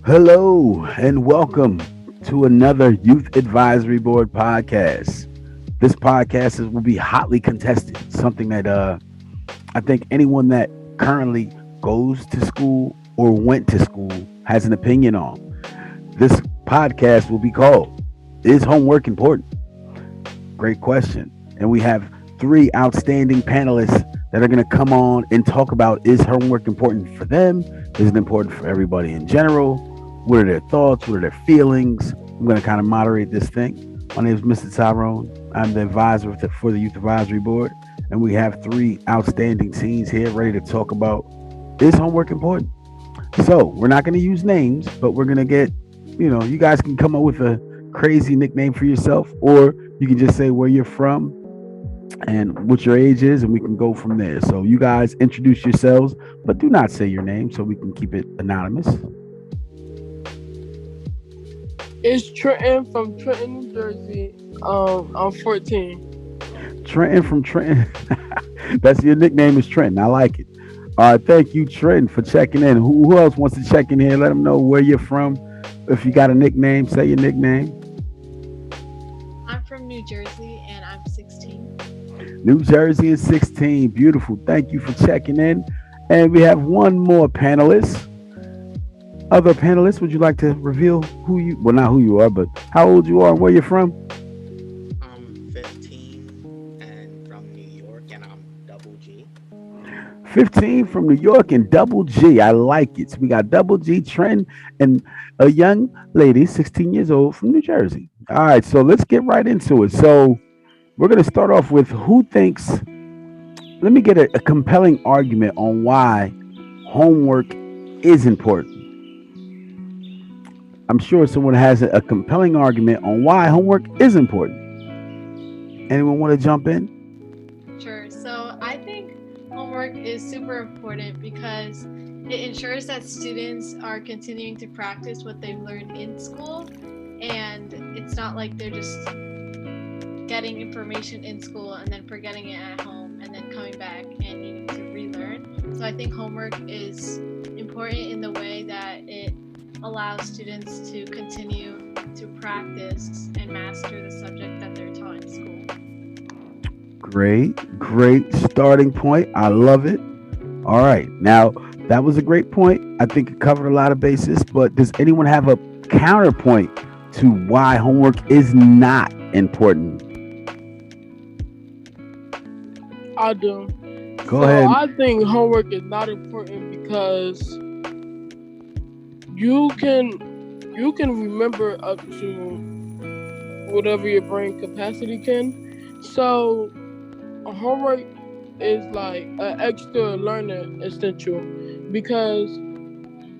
Hello and welcome to another Youth Advisory Board podcast. This will be hotly contested, something that I think anyone that currently goes to school or went to school has an opinion on. This podcast will be called Is Homework Important? Great question. And we have three outstanding panelists that are going to come on and talk about is homework important for them? Is it important for everybody in general? What are their thoughts? What are their feelings? I'm going to kind of moderate this thing. My name is Mr. Tyrone. I'm the advisor for the Youth Advisory Board. And we have three outstanding teens here ready to talk about is homework important? So we're not going to use names, but we're going to get, you guys can come up with a crazy nickname for yourself, or you can just say where you're from and what your age is, and we can go from there. So you guys introduce yourselves, but do not say your name so we can keep it anonymous. It's Trenton from Trenton, New Jersey. I'm 14. Trenton from Trenton. That's your nickname is Trenton. I like it. Thank you, Trenton, for checking in. Who else wants to check in here? Let them know where you're from. If you got a nickname, say your nickname. I'm from New Jersey and I'm 16. New Jersey is 16. Beautiful. Thank you for checking in. And we have one more panelist. Other panelists, would you like to reveal not who you are, but how old you are and where you're from? I'm 15 and from New York, and I'm double G. 15 from New York and double G. I like it. So we got double G, Trent, and a young lady, 16 years old from New Jersey. All right, so let's get right into it. So we're going to start off with who thinks, let me get a compelling argument on why homework is important. I'm sure someone has a compelling argument on why homework is important. Anyone want to jump in? Sure. So I think homework is super important because it ensures that students are continuing to practice what they've learned in school, and it's not like they're just getting information in school and then forgetting it at home and then coming back and needing to relearn. So I think homework is important in the way that it allows students to continue to practice and master the subject that they're taught in school. Great starting point. I love it. All right. Now, that was a great point. I think it covered a lot of bases, but does anyone have a counterpoint to why homework is not important? I do. Go ahead. I think homework is not important because you can remember up to whatever your brain capacity can. So homework is like an extra learning essential because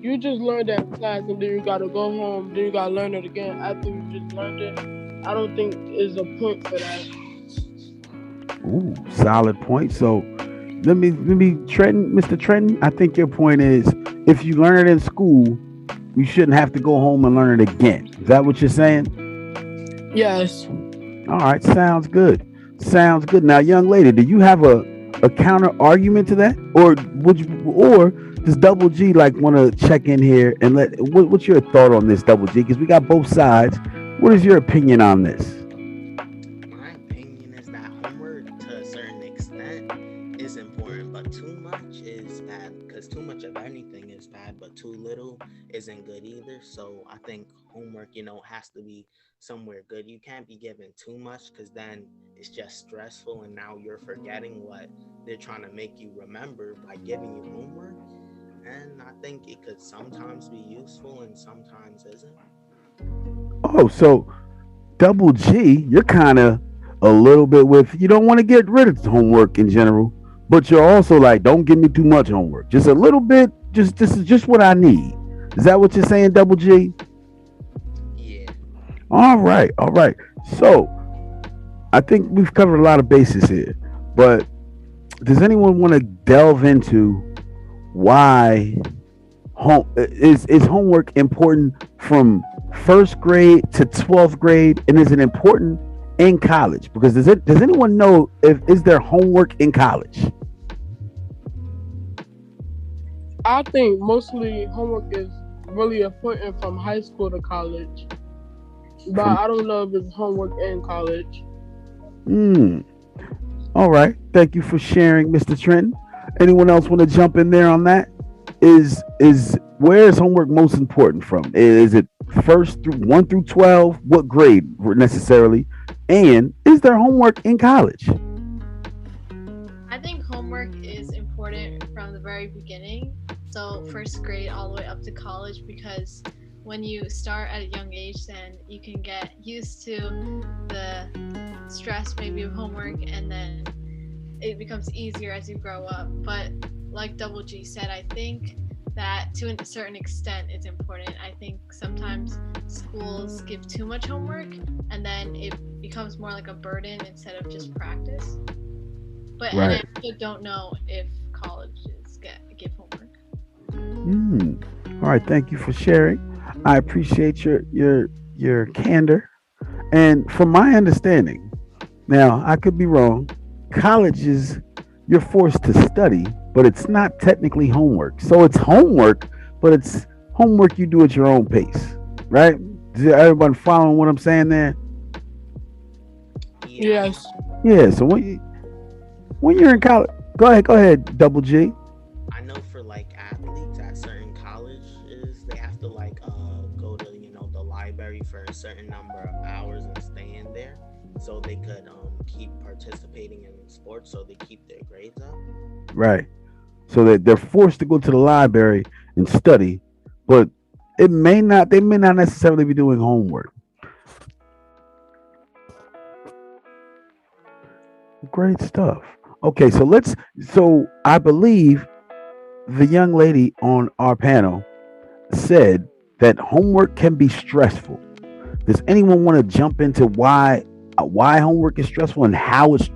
you just learned that in class and then you gotta go home, then you gotta learn it again after you just learned it. I don't think there's a point for that. Ooh, solid point. So let me Trenton, Mr. Trenton, I think your point is if you learn it in school, you shouldn't have to go home and learn it again. Is that what you're saying? Yes. All right, sounds good. Now, young lady, do you have a counter argument to that, or does Double G want to check in here and what's your thought on this, Double G? Because we got both sides. What is your opinion on this? My opinion is that homework, to a certain extent, is important, but too much is bad. Because too much of anything is bad, but too little isn't good either. So I think homework, has to be somewhere good. You can't be given too much because then it's just stressful and now you're forgetting what they're trying to make you remember by giving you homework. And I think it could sometimes be useful and sometimes isn't. Oh, so Double G, you're kind of a little bit with, you don't want to get rid of homework in general, but you're also like, don't give me too much homework. Just a little bit, this is just what I need. Is that what you're saying, Double G? Yeah. All right. So I think we've covered a lot of bases here, but does anyone want to delve into why is homework important from first grade to 12th grade, and is it important in college? Because does anyone know is there homework in college? I think mostly homework is really important from high school to college. But From I don't know if it's homework in college. mm, all right. Thank you for sharing, Mr. Trenton. Anyone else want to jump in there on that? Is where is homework most important from? Is it first through 1 through 12? What grade necessarily? And is there homework in college? I think homework is important from the very beginning, so first grade all the way up to college, because when you start at a young age, then you can get used to the stress maybe of homework, and then it becomes easier as you grow up. But like Double G said, I think that to a certain extent it's important. I think sometimes schools give too much homework and then it becomes more like a burden instead of just practice. But and I Right. also don't know if colleges give homework. Mm. All right. Thank you for sharing. I appreciate your candor. And from my understanding, now I could be wrong. Colleges, you're forced to study, but it's not technically homework. So it's homework, but it's homework you do at your own pace, right? Is everyone following what I'm saying there? Yeah, Yes. Yeah. So when you're in college, go ahead, Double G. I know for like athletes at certain colleges, they have to like go to the library for a certain number of hours and stay in there, so they could keep participating in sports, so they keep their grades up. Right. So that they're forced to go to the library and study, but they may not necessarily be doing homework. Great stuff. Okay, so I believe the young lady on our panel said that homework can be stressful. Does anyone want to jump into why homework is stressful and how it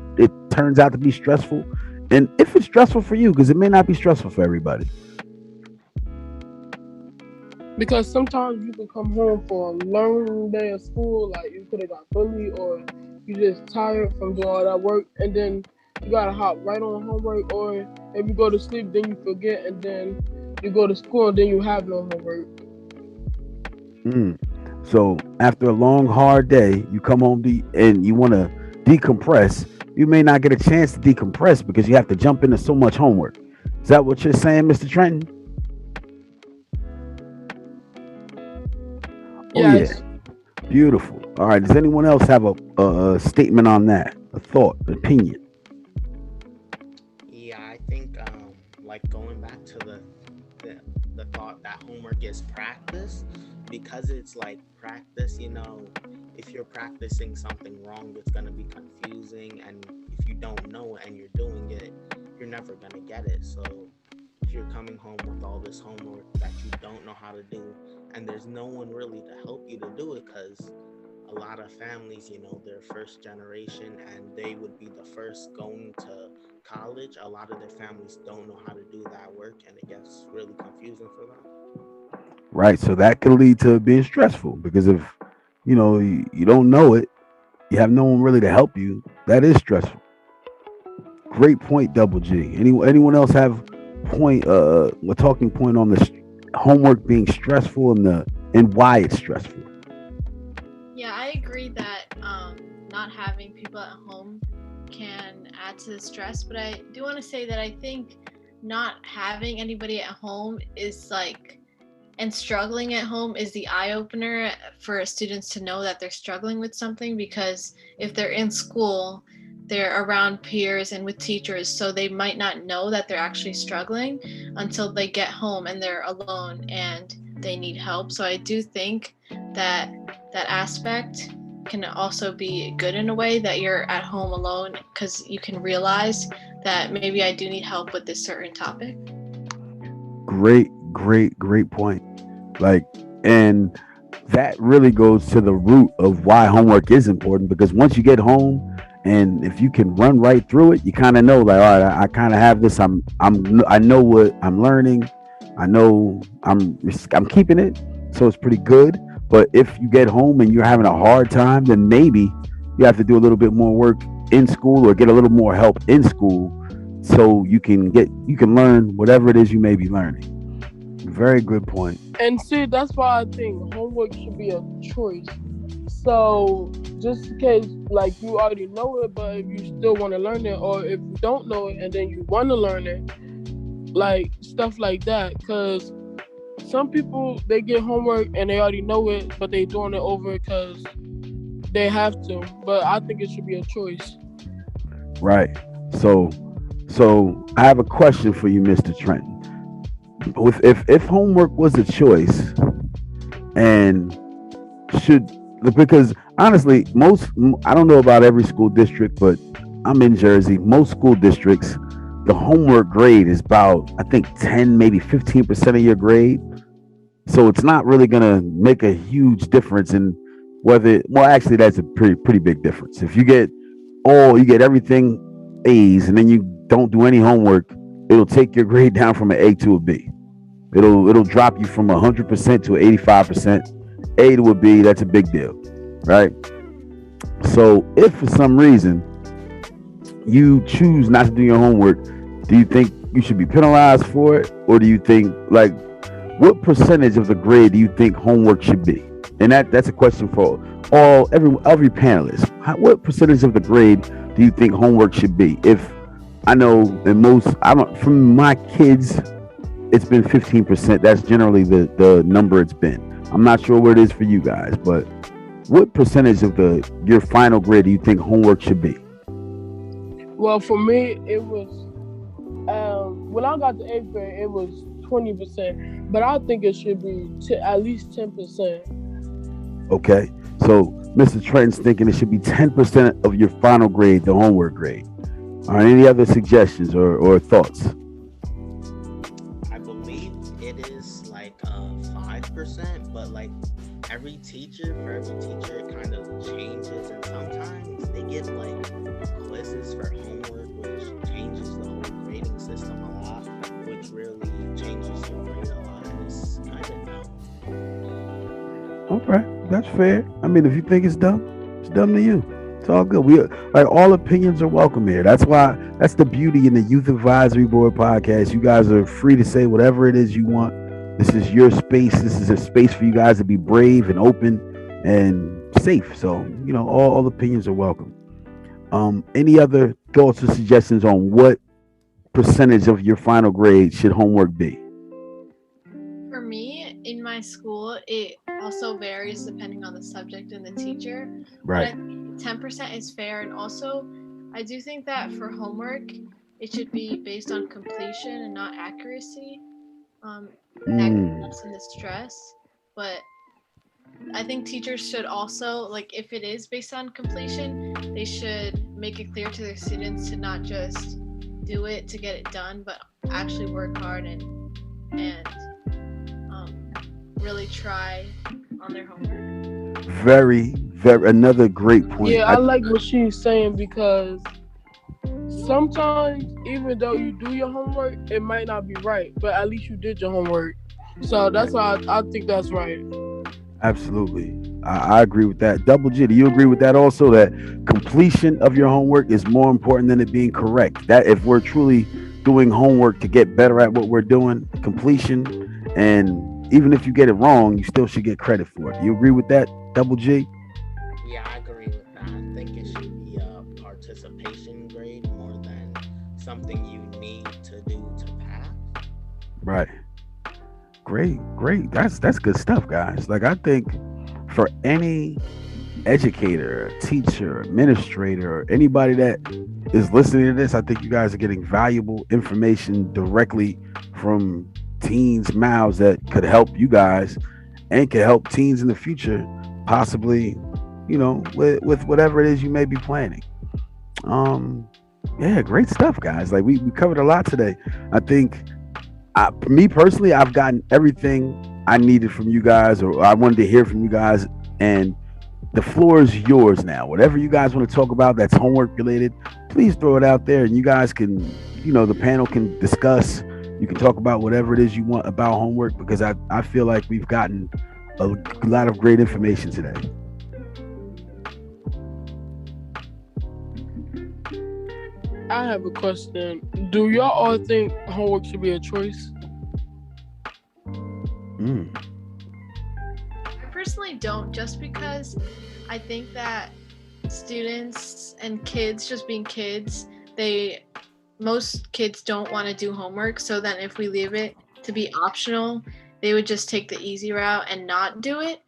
turns out to be stressful? And if it's stressful for you, because it may not be stressful for everybody. Because sometimes you can come home from a long day of school, like you could have got bullied, or you just tired from doing all that work, and then you gotta hop right on homework, or if you go to sleep, then you forget, and then you go to school, and then you have no homework. Mm. So after a long, hard day, you come home and you want to decompress. You may not get a chance to decompress because you have to jump into so much homework. Is that what you're saying, Mr. Trenton? Oh yeah, Yes. beautiful. All right. Does anyone else have a statement on that? A thought, opinion? Yeah, I think like going back to the, the thought that homework is practice, because it's like practice, if you're practicing something wrong, it's gonna be confusing, and if you don't know it and you're doing it, you're never gonna get it. So if you're coming home with all this homework that you don't know how to do, and there's no one really to help you to do it, because a lot of families, they're first generation and they would be the first going to college. A lot of their families don't know how to do that work, and it gets really confusing for them. Right. So that could lead to being stressful because if you don't know it, you have no one really to help you. That is stressful. Great point, Double G. Anyone else have a talking point on the homework being stressful and why it's stressful? Yeah, I agree that not having people at home can add to the stress, but I do want to say that I think not having anybody at home is and struggling at home is the eye opener for students to know that they're struggling with something, because if they're in school, they're around peers and with teachers, so they might not know that they're actually struggling until they get home and they're alone and they need help. So I do think that that aspect can also be good in a way, that you're at home alone because you can realize that maybe I do need help with this certain topic. Great point. Like, and that really goes to the root of why homework is important, because once you get home and if you can run right through it, you kind of know, like, all right, I kind of have this. I know what I'm learning. I know I'm keeping it, so it's pretty good. But if you get home and you're having a hard time, then maybe you have to do a little bit more work in school or get a little more help in school so you can learn whatever it is you may be learning. Very good point. And see, that's why I think homework should be a choice. So just in case, like you already know it, but if you still want to learn it, or if you don't know it and then you want to learn it, like stuff like that. Because some people they get homework and they already know it, but they doing it over because they have to. But I think it should be a choice. Right. So I have a question for you, Mr. Trenton. If homework was a choice, and should, because honestly, I don't know about every school district, but I'm in Jersey. Most school districts, the homework grade is about, I think, 10, maybe 15% of your grade. So it's not really gonna make a huge difference in whether. Well, actually, that's a pretty big difference. If you get everything A's, and then you don't do any homework, it'll take your grade down from an A to a B. It'll drop you from 100% to 85%. A to a B, that's a big deal, right? So if for some reason you choose not to do your homework, do you think you should be penalized for it, or do you think, like, what percentage of the grade do you think homework should be? And that's a question for every panelist. What percentage of the grade do you think homework should be? If I know from my kids, it's been 15%. That's generally the number it's been. I'm not sure what it is for you guys, but what percentage of your final grade do you think homework should be? Well, for me, it was when I got to 8th grade, it was 20%, but I think it should be at least 10%. Okay, so Mr. Trenton's thinking it should be 10% of your final grade, the homework grade. All right, any other suggestions or thoughts? I believe it is like 5%, but like for every teacher, it kind of changes, and sometimes they give like quizzes for homework, which changes the whole grading system a lot, which really changes your grade a lot. It's kind of dumb. Okay, that's fair. I mean, if you think it's dumb to you. It's all good. We like, all opinions are welcome here. That's the beauty in the Youth Advisory Board podcast. You guys are free to say whatever it is you want. This is your space. This is a space for you guys to be brave and open and safe. So, all opinions are welcome. Any other thoughts or suggestions on what percentage of your final grade should homework be? For me, in my school, it also varies depending on the subject and the teacher. Right. 10% is fair, and also I do think that for homework it should be based on completion and not accuracy. That can lessen the stress, but I think teachers should also, like, if it is based on completion, they should make it clear to their students to not just do it to get it done, but actually work hard and really try on their homework. Very, another great point. Yeah, I like what she's saying, because sometimes even though you do your homework, it might not be right, but at least you did your homework. So that's why I think that's right. Absolutely. I agree with that. Double G, do you agree with that also, that completion of your homework is more important than it being correct? That if we're truly doing homework to get better at what we're doing, completion, and even if you get it wrong, you still should get credit for it. You agree with that, Double G? Yeah, I agree with that. I think it should be a participation grade more than something you need to do to pass. Right. Great. That's good stuff, guys. Like, I think for any educator, teacher, administrator, or anybody that is listening to this, I think you guys are getting valuable information directly from teens' mouths that could help you guys and could help teens in the future, possibly, with whatever it is you may be planning. Yeah, great stuff, guys. Like, we covered a lot today. I think, me personally, I've gotten everything I needed from you guys, or I wanted to hear from you guys, and the floor is yours now. Whatever you guys want to talk about that's homework related, please throw it out there, and you guys can, the panel can discuss. You can talk about whatever it is you want about homework, because I feel like we've gotten a lot of great information today. I have a question. Do y'all all think homework should be a choice? Mm. I personally don't, just because I think that students and kids, just being kids, most kids don't want to do homework. So then if we leave it to be optional, they would just take the easy route and not do it.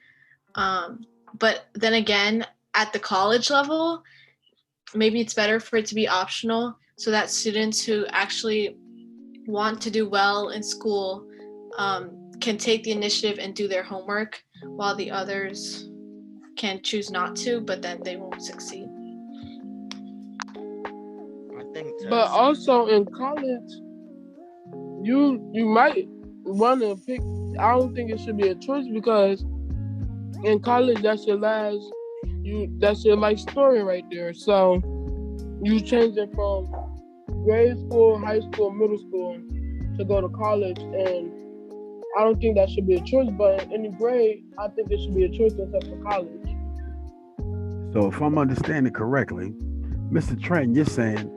But then again, at the college level, maybe it's better for it to be optional so that students who actually want to do well in school can take the initiative and do their homework, while the others can choose not to, but then they won't succeed. I think to But also in college, you might want to pick. I don't think it should be a choice, because in college that's your life story right there. So you changing from grade school, high school, middle school to go to college, and I don't think that should be a choice. But in any grade, I think it should be a choice except for college. So if I'm understanding correctly, Mr. Trent, you're saying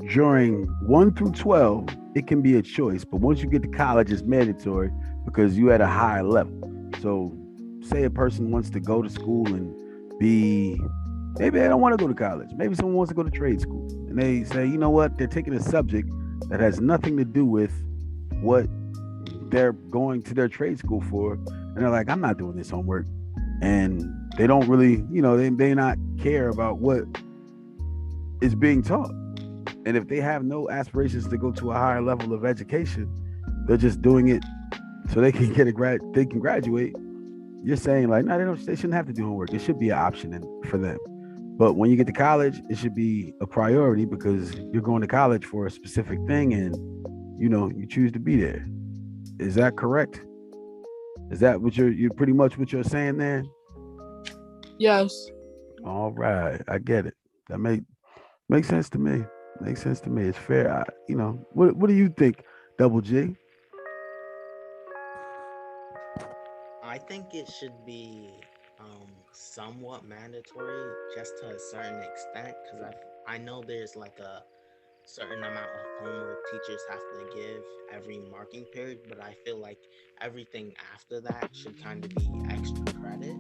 during 1 through 12, it can be a choice, but once you get to college, it's mandatory because you at a higher level. So say a person wants to go to school and maybe they don't want to go to college. Maybe someone wants to go to trade school, and they say, you know what, they're taking a subject that has nothing to do with what they're going to their trade school for, and they're like, I'm not doing this homework. And they don't really, they not care about what is being taught. And if they have no aspirations to go to a higher level of education, they're just doing it so they can they can graduate. You're saying like, no, they shouldn't have to do homework. It should be an option for them. But when you get to college, it should be a priority because you're going to college for a specific thing, and you choose to be there. Is that correct? Is that what you're pretty much what you're saying there? Yes. All right, I get it. That makes sense to me. Makes sense to me. It's fair. What do you think, Double G? I think it should be somewhat mandatory, just to a certain extent, because I know there's like a certain amount of homework teachers have to give every marking period, but I feel like everything after that should kind of be extra credit.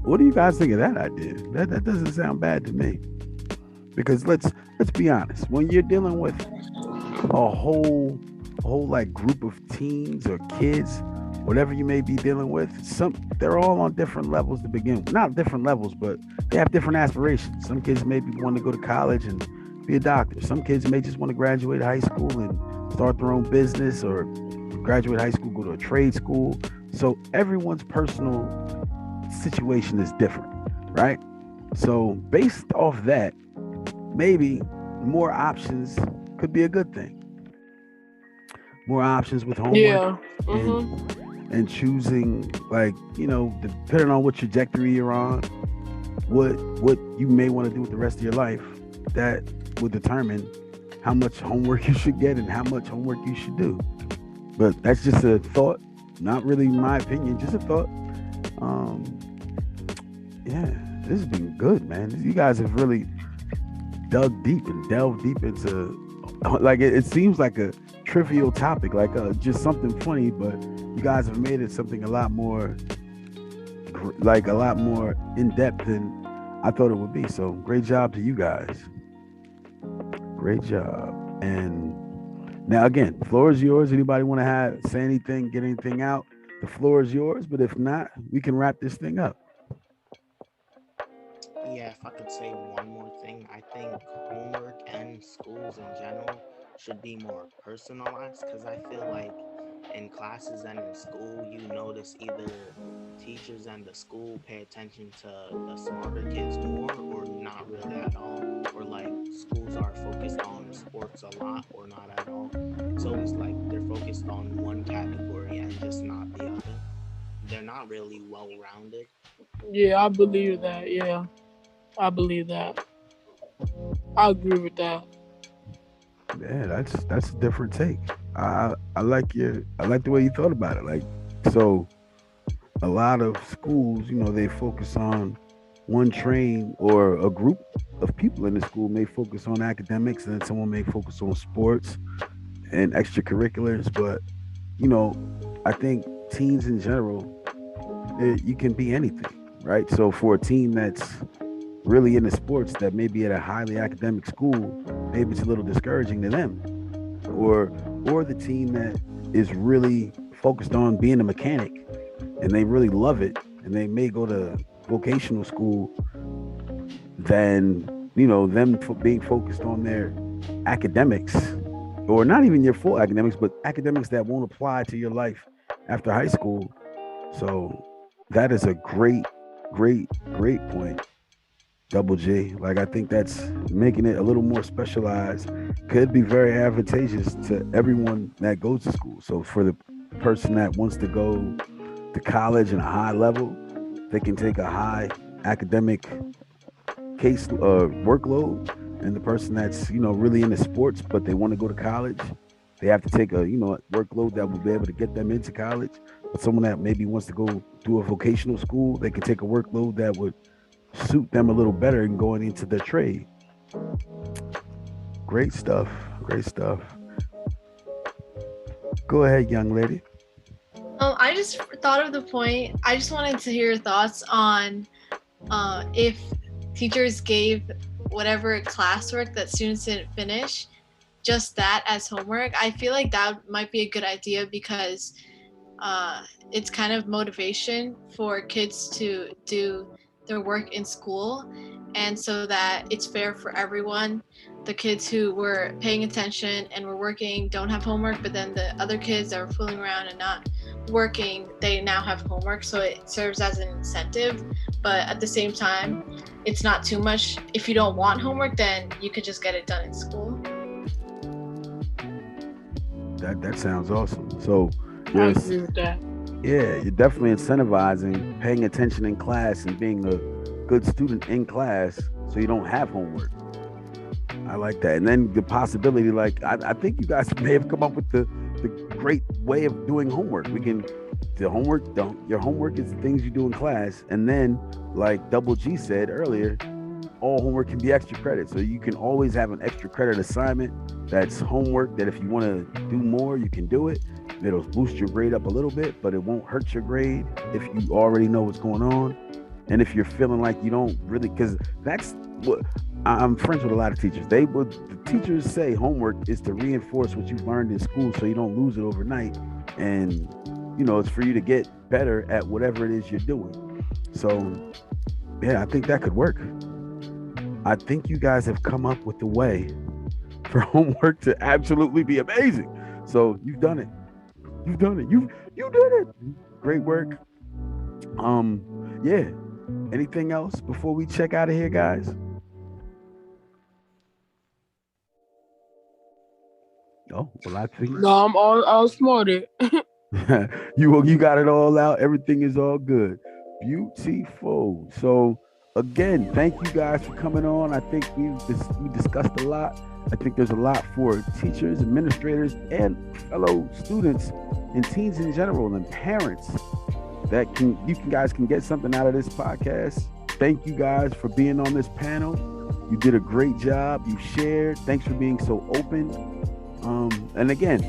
What do you guys think of that idea? That doesn't sound bad to me. Because let's be honest, when you're dealing with a whole like group of teens or kids, whatever you may be dealing with, they're all on different levels to begin with. Not different levels, but they have different aspirations. Some kids maybe want to go to college and be a doctor. Some kids may just want to graduate high school and start their own business, or graduate high school, go to a trade school. So everyone's personal situation is different, right? So based off that, maybe more options could be a good thing. More options with homework. Yeah. And choosing, like, depending on what trajectory you're on, what you may want to do with the rest of your life, that will determine how much homework you should get and how much homework you should do. But that's just a thought, not really my opinion, just a thought. Yeah, this has been good, man. You guys have really dug deep and delved deep into, like, it seems like a trivial topic, like just something funny, but you guys have made it something a lot more in depth than I thought it would be. So great job to you guys. Great job. And now again, the floor is yours. Anybody want to say anything, get anything out? The floor is yours. But if not, we can wrap this thing up. Yeah, if I could say one more thing, I think homework and schools in general should be more personalized, because I feel like in classes and in school, you notice either teachers and the school pay attention to the smarter kids more, or not really at all, or like schools are focused on sports a lot or not at all. So it's like they're focused on one category and just not the other. They're not really well-rounded. Yeah, I believe that. Yeah, I believe that. I agree with that. Yeah, that's a different take. I like the way you thought about it. Like, so a lot of schools, they focus on one train, or a group of people in the school may focus on academics, and then someone may focus on sports, and extracurriculars, but you know, I think teens in general, you can be anything, right? So for a teen that's really into sports that may be at a highly academic school, maybe it's a little discouraging to them. Or the teen that is really focused on being a mechanic and they really love it and they may go to vocational school, then them being focused on their academics, or not even your full academics, but academics that won't apply to your life after high school. So that is a great point, Double G. Like, I think that's making it a little more specialized. Could be very advantageous to everyone that goes to school. So for the person that wants to go to college in a high level, they can take a high academic case workload. And the person that's really into sports but they want to go to college, they have to take a workload that will be able to get them into college. But someone that maybe wants to go do a vocational school, they can take a workload that would suit them a little better in going into their trade. Great stuff. Go ahead, young lady. I just thought of the point. I just wanted to hear your thoughts on if teachers gave whatever classwork that students didn't finish, just that as homework. I feel like that might be a good idea because it's kind of motivation for kids to do their work in school, and so that it's fair for everyone. The kids who were paying attention and were working don't have homework, but then the other kids that were fooling around and not working, they now have homework, so it serves as an incentive. But at the same time, it's not too much. If you don't want homework, then you could just get it done in school. That sounds awesome. So I agree with that. yeah, you're definitely incentivizing paying attention in class and being a good student in class so you don't have homework. I like that. And then the possibility, like, I think you guys may have come up with the great way of doing homework. Your homework is the things you do in class. And then, like Double G said earlier, all homework can be extra credit. So you can always have an extra credit assignment that's homework that if you want to do more, you can do it. It'll boost your grade up a little bit, but it won't hurt your grade if you already know what's going on. And if you're feeling like you don't really, because that's what I'm friends with a lot of teachers. The teachers say homework is to reinforce what you've learned in school so you don't lose it overnight. And, it's for you to get better at whatever it is you're doing. So, yeah, I think that could work. I think you guys have come up with a way for homework to absolutely be amazing. So you've done it. You did it. Great work. Yeah. Anything else before we check out of here, guys? Oh, well, I think No, I'm all smarted. you got it all out. Everything is all good. Beautiful. So again, thank you guys for coming on. I think we discussed a lot. I think there's a lot for teachers, administrators, and fellow students and teens in general and parents that you guys can get something out of this podcast. Thank you guys for being on this panel. You did a great job. You shared. Thanks for being so open. And again,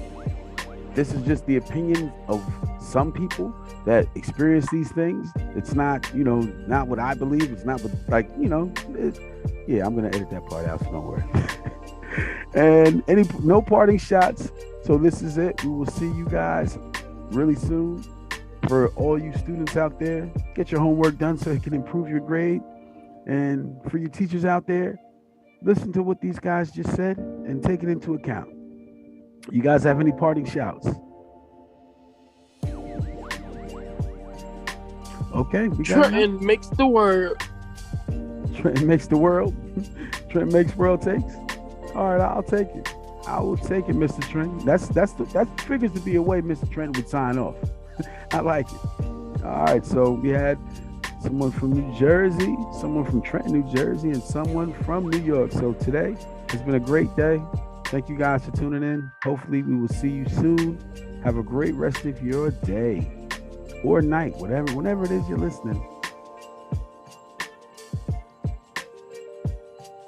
this is just the opinion of some people that experience these things. It's not, not what I believe. It's not what, yeah, I'm going to edit that part out, so don't worry. And no parting shots. So this is it. We will see you guys really soon. For all you students out there, get your homework done so it can improve your grade. And for your teachers out there, listen to what these guys just said and take it into account. You guys have any parting shouts? Okay, we got Trenton makes the word. Trenton makes the world. Trenton makes world takes. All right, I'll take it. I will take it, Mr. Trenton. That figures to be a way Mr. Trenton would sign off. I like it. All right, so we had someone from New Jersey, someone from Trenton, New Jersey, and someone from New York. So today has been a great day. Thank you guys for tuning in. Hopefully we will see you soon. Have a great rest of your day or night, whenever it is you're listening.